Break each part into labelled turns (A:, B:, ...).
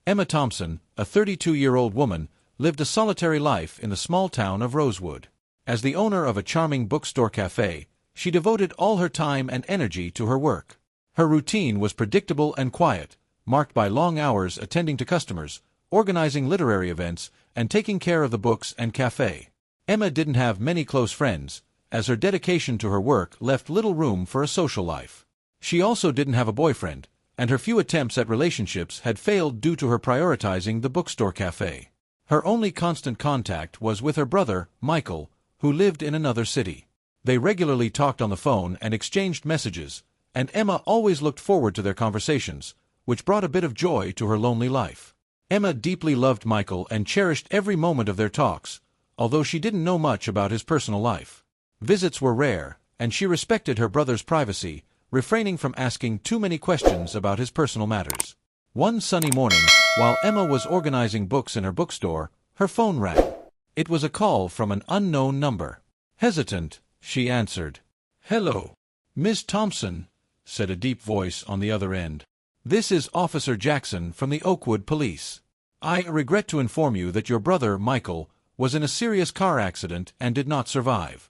A: Emma Thompson, a 32-year-old woman, lived a solitary life in the small town of Rosewood. As the owner of a charming bookstore cafe, she devoted all her time and energy to her work. Her routine was predictable and quiet, marked by long hours attending to customers, organizing literary events, and taking care of the books and cafe. Emma didn't have many close friends, as her dedication to her work left little room for a social life. She also didn't have a boyfriend, and her few attempts at relationships had failed due to her prioritizing the bookstore cafe. Her only constant contact was with her brother, Michael, who lived in another city. They regularly talked on the phone and exchanged messages, and Emma always looked forward to their conversations, which brought a bit of joy to her lonely life. Emma deeply loved Michael and cherished every moment of their talks, although she didn't know much about his personal life. Visits were rare, and she respected her brother's privacy, refraining from asking too many questions about his personal matters. One sunny morning, while Emma was organizing books in her bookstore, her phone rang. It was a call from an unknown number. Hesitant, she answered. "Hello, Miss Thompson," said a deep voice on the other end. "This is Officer Jackson from the Oakwood Police. I regret to inform you that your brother, Michael, was in a serious car accident and did not survive."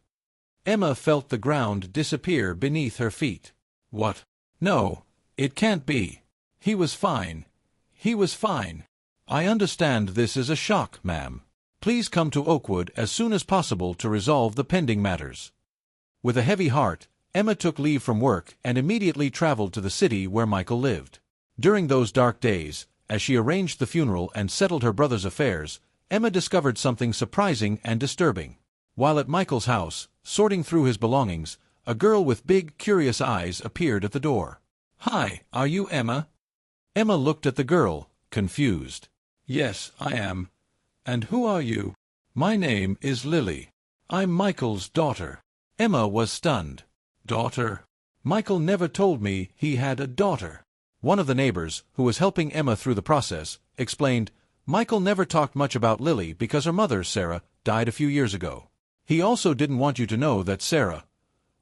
A: Emma felt the ground disappear beneath her feet. "What? No, it can't be. He was fine. He was fine." "I understand this is a shock, ma'am. Please come to Oakwood as soon as possible to resolve the pending matters." With a heavy heart, Emma took leave from work and immediately traveled to the city where Michael lived. During those dark days, as she arranged the funeral and settled her brother's affairs, Emma discovered something surprising and disturbing. While at Michael's house, sorting through his belongings, a girl with big, curious eyes appeared at the door. "Hi, are you Emma?" Emma looked at the girl, confused. "Yes, I am. And who are you?" "My name is Lily. I'm Michael's daughter." Emma was stunned. "Daughter? Michael never told me he had a daughter." One of the neighbors, who was helping Emma through the process, explained, "Michael never talked much about Lily because her mother, Sarah, died a few years ago. He also didn't want you to know that Sarah,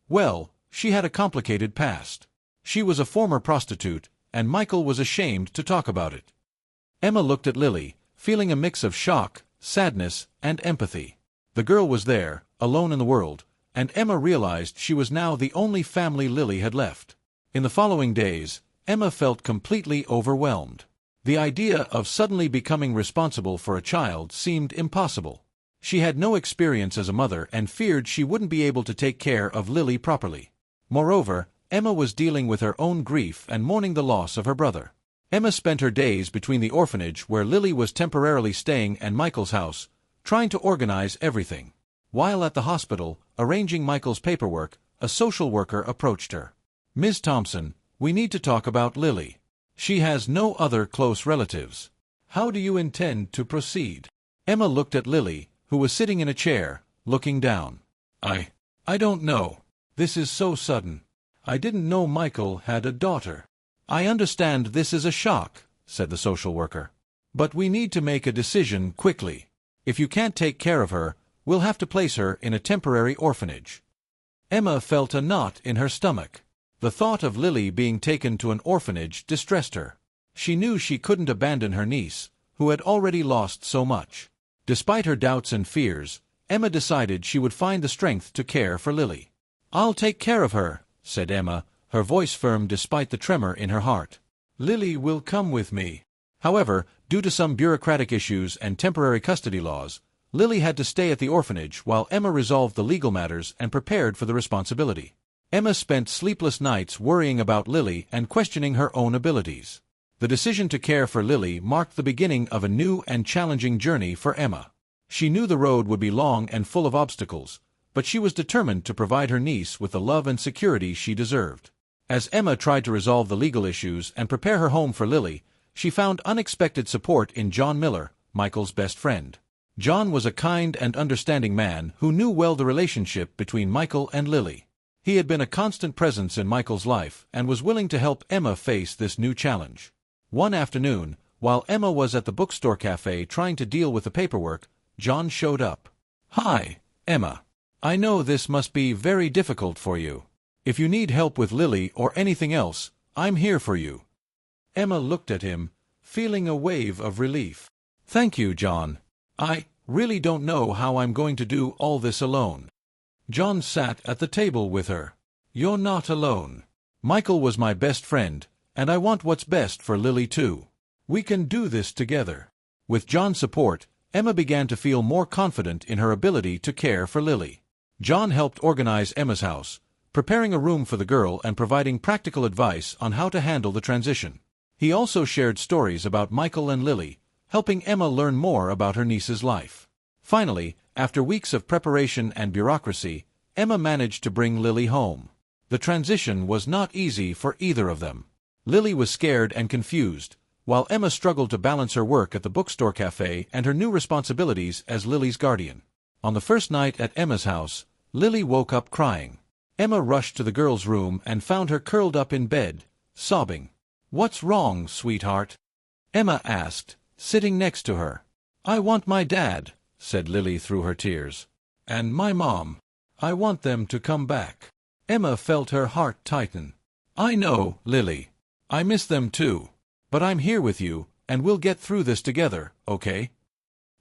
A: well, she had a complicated past. She was a former prostitute, and Michael was ashamed to talk about it." Emma looked at Lily, feeling a mix of shock, sadness, and empathy. The girl was there, alone in the world, and Emma realized she was now the only family Lily had left. In the following days, Emma felt completely overwhelmed. The idea of suddenly becoming responsible for a child seemed impossible. She had no experience as a mother and feared she wouldn't be able to take care of Lily properly. Moreover, Emma was dealing with her own grief and mourning the loss of her brother. Emma spent her days between the orphanage where Lily was temporarily staying and Michael's house, trying to organize everything. While at the hospital, arranging Michael's paperwork, a social worker approached her. "Ms. Thompson, we need to talk about Lily. She has no other close relatives. How do you intend to proceed?" Emma looked at Lily, who was sitting in a chair, looking down. I don't know. This is so sudden. I didn't know Michael had a daughter." "I understand this is a shock," said the social worker. "But we need to make a decision quickly. If you can't take care of her, we'll have to place her in a temporary orphanage." Emma felt a knot in her stomach. The thought of Lily being taken to an orphanage distressed her. She knew she couldn't abandon her niece, who had already lost so much. Despite her doubts and fears, Emma decided she would find the strength to care for Lily. "I'll take care of her," said Emma, her voice firm despite the tremor in her heart. "Lily will come with me." However, due to some bureaucratic issues and temporary custody laws, Lily had to stay at the orphanage while Emma resolved the legal matters and prepared for the responsibility. Emma spent sleepless nights worrying about Lily and questioning her own abilities. The decision to care for Lily marked the beginning of a new and challenging journey for Emma. She knew the road would be long and full of obstacles, but she was determined to provide her niece with the love and security she deserved. As Emma tried to resolve the legal issues and prepare her home for Lily, she found unexpected support in John Miller, Michael's best friend. John was a kind and understanding man who knew well the relationship between Michael and Lily. He had been a constant presence in Michael's life and was willing to help Emma face this new challenge. One afternoon, while Emma was at the bookstore cafe trying to deal with the paperwork, John showed up. "Hi, Emma. I know this must be very difficult for you. If you need help with Lily or anything else, I'm here for you." Emma looked at him, feeling a wave of relief. "Thank you, John. I really don't know how I'm going to do all this alone." John sat at the table with her. "You're not alone. Michael was my best friend, and I want what's best for Lily too. We can do this together." With John's support, Emma began to feel more confident in her ability to care for Lily. John helped organize Emma's house, preparing a room for the girl and providing practical advice on how to handle the transition. He also shared stories about Michael and Lily, helping Emma learn more about her niece's life. Finally, after weeks of preparation and bureaucracy, Emma managed to bring Lily home. The transition was not easy for either of them. Lily was scared and confused, while Emma struggled to balance her work at the bookstore cafe and her new responsibilities as Lily's guardian. On the first night at Emma's house, Lily woke up crying. Emma rushed to the girl's room and found her curled up in bed, sobbing. "What's wrong, sweetheart?" Emma asked, sitting next to her. "I want my dad," said Lily through her tears. "And my mom. I want them to come back." Emma felt her heart tighten. "I know, Lily. I miss them too. But I'm here with you, and we'll get through this together, okay?"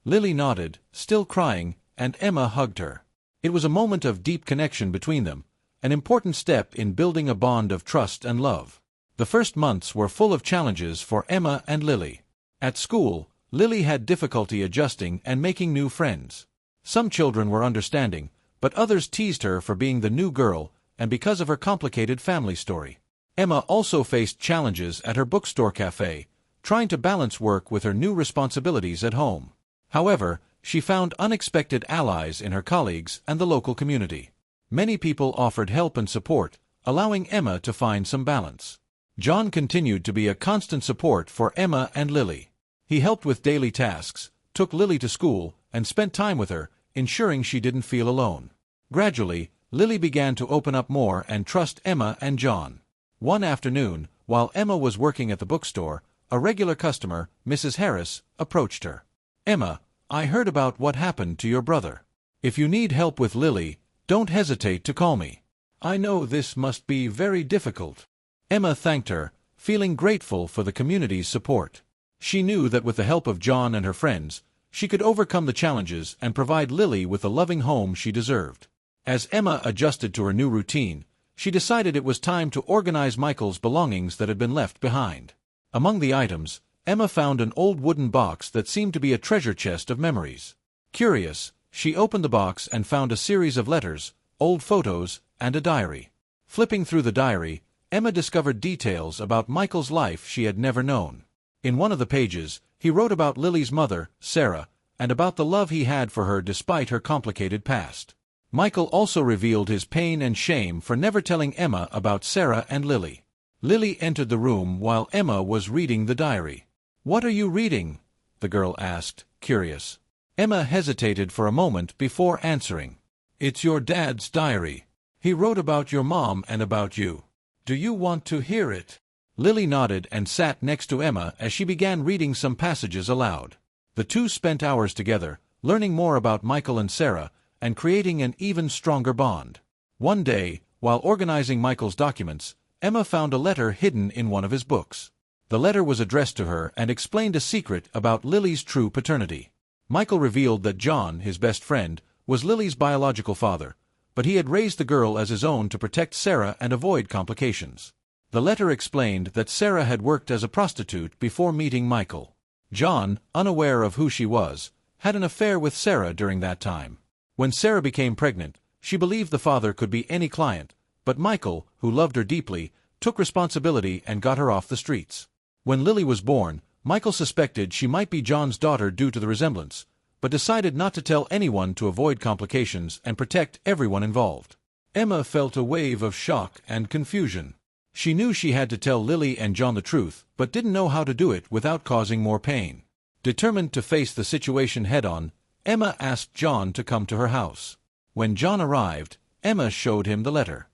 A: Lily nodded, still crying, and Emma hugged her. It was a moment of deep connection between them, an important step in building a bond of trust and love. The first months were full of challenges for Emma and Lily. At school, Lily had difficulty adjusting and making new friends. Some children were understanding, but others teased her for being the new girl and because of her complicated family story. Emma also faced challenges at her bookstore cafe, trying to balance work with her new responsibilities at home. However, she found unexpected allies in her colleagues and the local community. Many people offered help and support, allowing Emma to find some balance. John continued to be a constant support for Emma and Lily. He helped with daily tasks, took Lily to school, and spent time with her, ensuring she didn't feel alone. Gradually, Lily began to open up more and trust Emma and John. One afternoon, while Emma was working at the bookstore, a regular customer, Mrs. Harris, approached her. "Emma, I heard about what happened to your brother. If you need help with Lily, don't hesitate to call me. I know this must be very difficult." Emma thanked her, feeling grateful for the community's support. She knew that with the help of John and her friends, she could overcome the challenges and provide Lily with the loving home she deserved. As Emma adjusted to her new routine, she decided it was time to organize Michael's belongings that had been left behind. Among the items, Emma found an old wooden box that seemed to be a treasure chest of memories. Curious, she opened the box and found a series of letters, old photos, and a diary. Flipping through the diary, Emma discovered details about Michael's life she had never known. In one of the pages, he wrote about Lily's mother, Sarah, and about the love he had for her despite her complicated past. Michael also revealed his pain and shame for never telling Emma about Sarah and Lily. Lily entered the room while Emma was reading the diary. "What are you reading?" the girl asked, curious. Emma hesitated for a moment before answering. "It's your dad's diary. He wrote about your mom and about you. Do you want to hear it?" Lily nodded and sat next to Emma as she began reading some passages aloud. The two spent hours together, learning more about Michael and Sarah, and creating an even stronger bond. One day, while organizing Michael's documents, Emma found a letter hidden in one of his books. The letter was addressed to her and explained a secret about Lily's true paternity. Michael revealed that John, his best friend, was Lily's biological father, but he had raised the girl as his own to protect Sarah and avoid complications. The letter explained that Sarah had worked as a prostitute before meeting Michael. John, unaware of who she was, had an affair with Sarah during that time. When Sarah became pregnant, she believed the father could be any client, but Michael, who loved her deeply, took responsibility and got her off the streets. When Lily was born, Michael suspected she might be John's daughter due to the resemblance, but decided not to tell anyone to avoid complications and protect everyone involved. Emma felt a wave of shock and confusion. She knew she had to tell Lily and John the truth, but didn't know how to do it without causing more pain. Determined to face the situation head-on, Emma asked John to come to her house. When John arrived, Emma showed him the letter.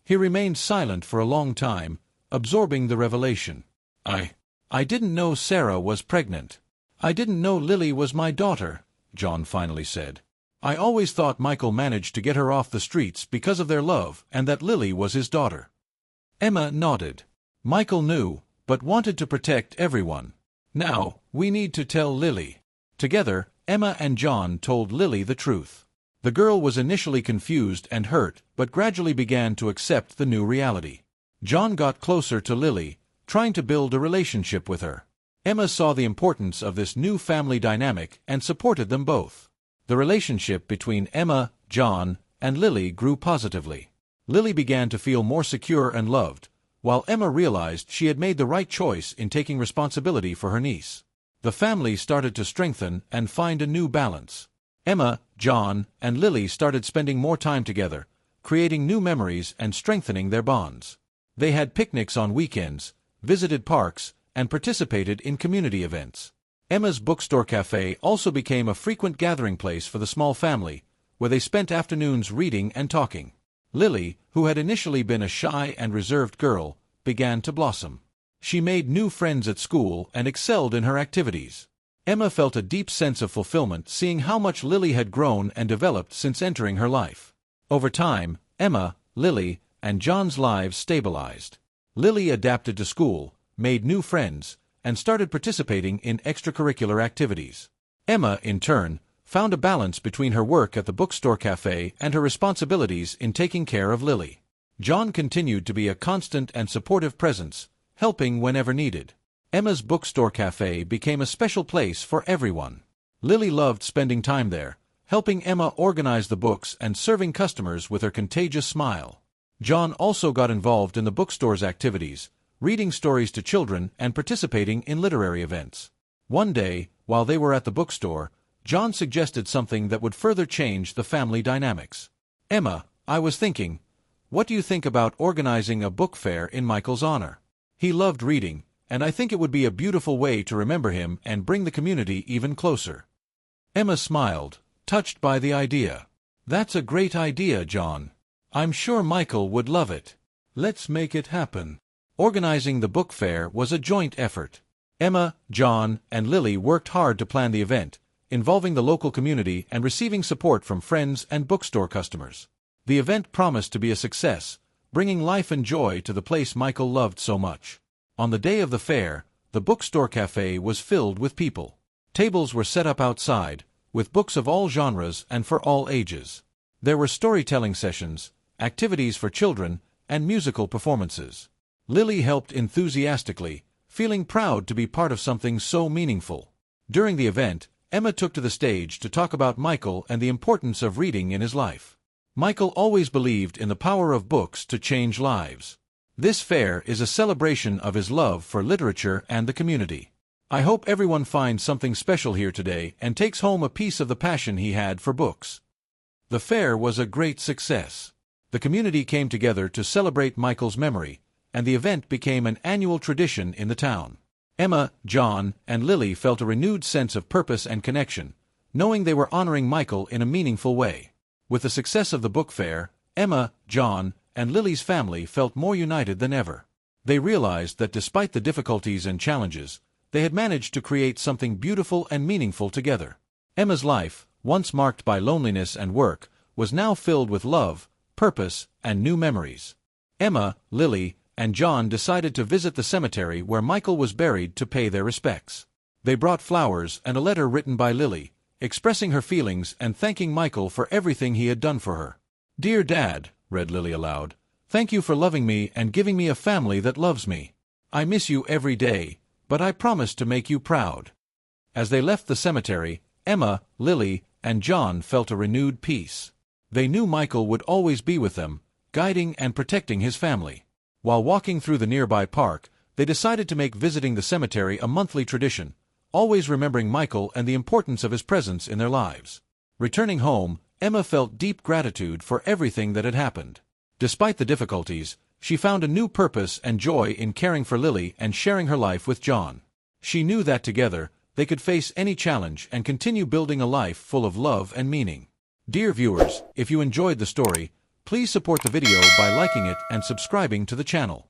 A: He remained silent for a long time, absorbing the revelation. I didn't know Sarah was pregnant. I didn't know Lily was my daughter," John finally said. "I always thought Michael managed to get her off the streets because of their love and that Lily was his daughter." Emma nodded. Michael knew, but wanted to protect everyone. Now, we need to tell Lily. Together, Emma and John told Lily the truth. The girl was initially confused and hurt, but gradually began to accept the new reality. John got closer to Lily, trying to build a relationship with her. Emma saw the importance of this new family dynamic and supported them both. The relationship between Emma, John, and Lily grew positively. Lily began to feel more secure and loved, while Emma realized she had made the right choice in taking responsibility for her niece. The family started to strengthen and find a new balance. Emma, John, and Lily started spending more time together, creating new memories and strengthening their bonds. They had picnics on weekends, visited parks, and participated in community events. Emma's bookstore cafe also became a frequent gathering place for the small family, where they spent afternoons reading and talking. Lily, who had initially been a shy and reserved girl, began to blossom. She made new friends at school and excelled in her activities. Emma felt a deep sense of fulfillment seeing how much Lily had grown and developed since entering her life. Over time, Emma, Lily, and John's lives stabilized. Lily adapted to school, made new friends, and started participating in extracurricular activities. Emma, in turn, found a balance between her work at the bookstore cafe and her responsibilities in taking care of Lily. John continued to be a constant and supportive presence, helping whenever needed. Emma's bookstore cafe became a special place for everyone. Lily loved spending time there, helping Emma organize the books and serving customers with her contagious smile. John also got involved in the bookstore's activities, reading stories to children and participating in literary events. One day, while they were at the bookstore, John suggested something that would further change the family dynamics. "Emma, I was thinking, what do you think about organizing a book fair in Michael's honor? He loved reading, and I think it would be a beautiful way to remember him and bring the community even closer." Emma smiled, touched by the idea. "That's a great idea, John. I'm sure Michael would love it. Let's make it happen." Organizing the book fair was a joint effort. Emma, John, and Lily worked hard to plan the event, involving the local community and receiving support from friends and bookstore customers. The event promised to be a success, bringing life and joy to the place Michael loved so much. On the day of the fair, the bookstore cafe was filled with people. Tables were set up outside, with books of all genres and for all ages. There were storytelling sessions, activities for children, and musical performances. Lily helped enthusiastically, feeling proud to be part of something so meaningful. During the event, Emma took to the stage to talk about Michael and the importance of reading in his life. Michael always believed in the power of books to change lives. This fair is a celebration of his love for literature and the community. I hope everyone finds something special here today and takes home a piece of the passion he had for books. The fair was a great success. The community came together to celebrate Michael's memory, and the event became an annual tradition in the town. Emma, John, and Lily felt a renewed sense of purpose and connection, knowing they were honoring Michael in a meaningful way. With the success of the book fair, Emma, John, and Lily's family felt more united than ever. They realized that despite the difficulties and challenges, they had managed to create something beautiful and meaningful together. Emma's life, once marked by loneliness and work, was now filled with love, purpose, and new memories. Emma, Lily, and John decided to visit the cemetery where Michael was buried to pay their respects. They brought flowers and a letter written by Lily, expressing her feelings and thanking Michael for everything he had done for her. "Dear Dad," read Lily aloud, "thank you for loving me and giving me a family that loves me. I miss you every day, but I promise to make you proud." As they left the cemetery, Emma, Lily, and John felt a renewed peace. They knew Michael would always be with them, guiding and protecting his family. While walking through the nearby park, they decided to make visiting the cemetery a monthly tradition, always remembering Michael and the importance of his presence in their lives. Returning home, Emma felt deep gratitude for everything that had happened. Despite the difficulties, she found a new purpose and joy in caring for Lily and sharing her life with John. She knew that together, they could face any challenge and continue building a life full of love and meaning. Dear viewers, if you enjoyed the story, please support the video by liking it and subscribing to the channel.